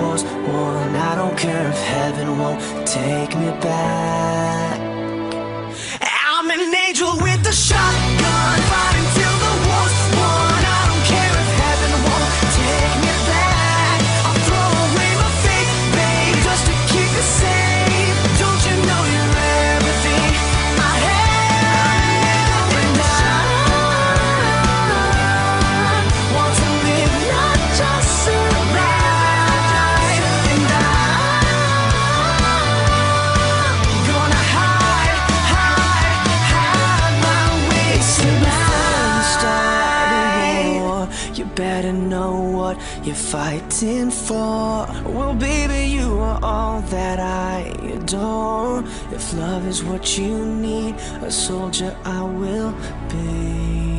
was one. I don't care if heaven won't take me back. I'm an angel with a shotgun, fighting till the war's won. I don't care if heaven won't take me back. I'll throw away my faith, babe, just to keep you safe. Don't you know you're everything I have? And I want to live, not just survive. And I'm gonna hide my ways tonight. Start a war, you better know what you're fighting for. Well, baby, you are all that I adore. If love is what you need, a soldier I will be.